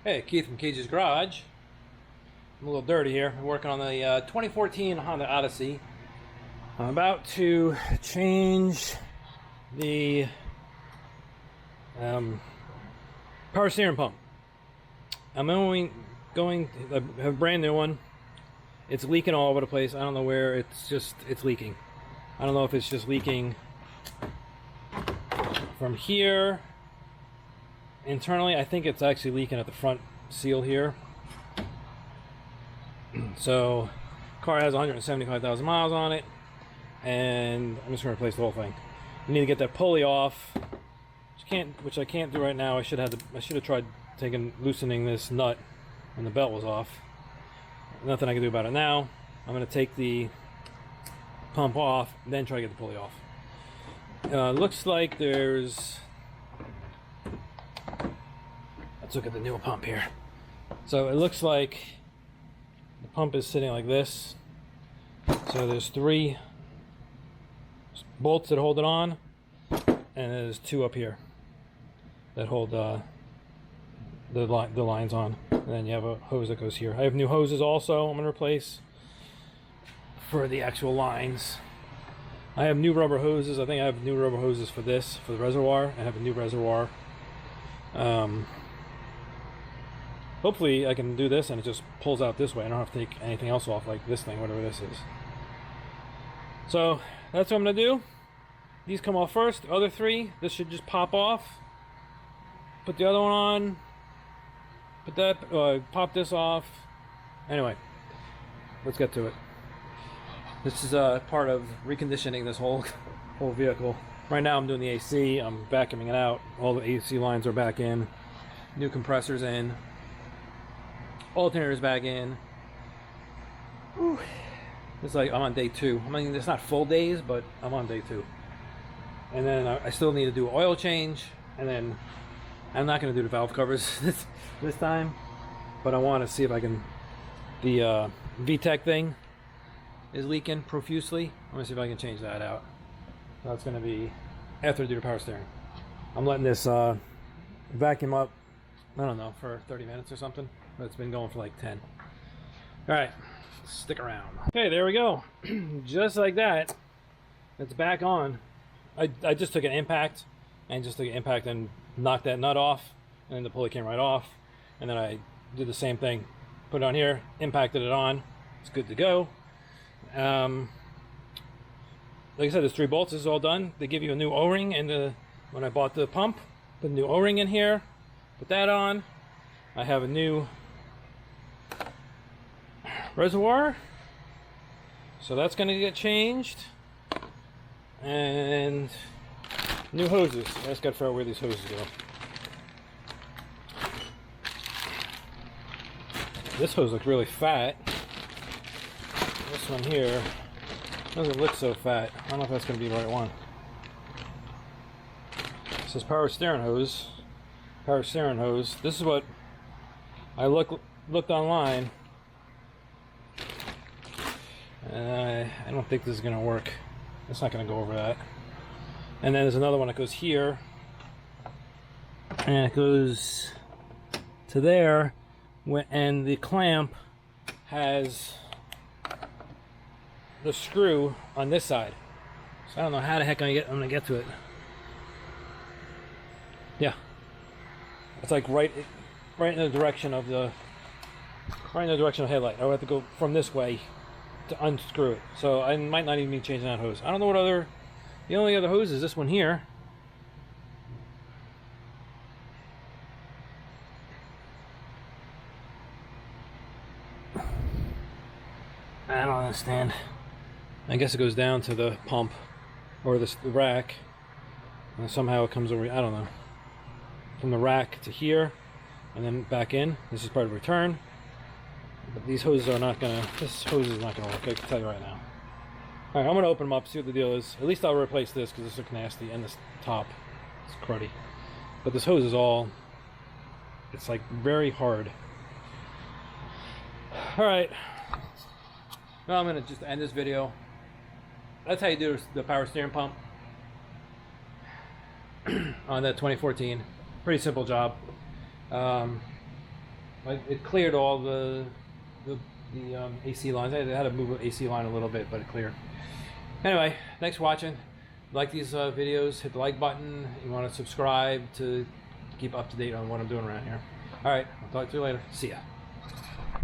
Hey, Keith from Cage's Garage. I'm a little dirty here. I'm working on the 2014 Honda Odyssey. I'm about to change the power steering pump. I'm going to have a brand new one. It's leaking all over the place. I don't know where. It's leaking. I don't know if it's just leaking from here internally. I think it's actually leaking at the front seal here. So car has 175,000 miles on it, and I'm just going to replace the whole thing. You need to get that pulley off, which I can't do right now. I should have tried loosening this nut when the belt was off. Nothing I can do about it now. I'm going to take the pump off, then try to get the pulley off. Looks like there's... Let's look at the new pump here. So it looks like the pump is sitting like this. So there's 3 bolts that hold it on, and there's 2 up here that hold the lines on. And then you have a hose that goes here. I have new hoses also I'm going to replace for the actual lines. I have new rubber hoses. I think I have new rubber hoses for this, for the reservoir. I have a new reservoir. Hopefully I can do this and it just pulls out this way. I don't have to take anything else off, like this thing, whatever this is. So that's what I'm going to do. These come off first. The other 3, this should just pop off. Put the other one on. Put that, pop this off. Anyway, let's get to it. This is part of reconditioning this whole vehicle. Right now I'm doing the AC. I'm vacuuming it out. All the AC lines are back in. New compressors in. Alternators back in. Whew. It's like I'm on day 2. I mean, it's not full days, but I'm on day 2. And then I still need to do an oil change. And then I'm not going to do the valve covers this time, but I want to see if I can. The VTEC thing is leaking profusely. I'm going to see if I can change that out. That's going to be after I do the power steering. I'm letting this vacuum up, I don't know, for 30 minutes or something. But it's been going for like 10. Alright, stick around. Okay, there we go. Just like that, it's back on. I just took an impact and knocked that nut off, and then the pulley came right off. And then I did the same thing. Put it on here, impacted it on. It's good to go. Like I said, there's 3 bolts. This is all done. They give you a new O-ring, and when I bought the pump, put a new O-ring in here. Put that on. I have a new reservoir, so that's going to get changed. And new hoses. I just got to figure out where these hoses go. This hose looks really fat. This one here doesn't look so fat. I don't know if that's going to be the right one. This says power steering hose. Power steering hose. This is what I looked online. I don't think this is going to work. It's not going to go over that. And then there's another one that goes here. And it goes to there. And the clamp has the screw on this side. So I don't know how the heck I'm going to get to it. Yeah. It's like right in the direction of the headlight. I would have to go from this way to unscrew it. So I might not even be changing that hose. I don't know what other... The only other hose is this one here. I don't understand. I guess it goes down to the pump or the rack, and somehow it comes over. I don't know. From the rack to here, and then back in. This is part of return. But these hoses are not gonna. This hose is not gonna work. I can tell you right now. All right, I'm gonna open them up, see what the deal is. At least I'll replace this because this looks nasty, and this top, it's cruddy. But this hose is all. It's like very hard. All right. Well, I'm gonna just end this video. That's how you do the power steering pump on that 2014. Pretty simple job. like it cleared all the AC lines. I had to move the AC line a little bit, but it cleared. Anyway, thanks for watching. Like these videos, hit the like button. You want to subscribe to keep up to date on what I'm doing around here. All right, I'll talk to you later. See ya.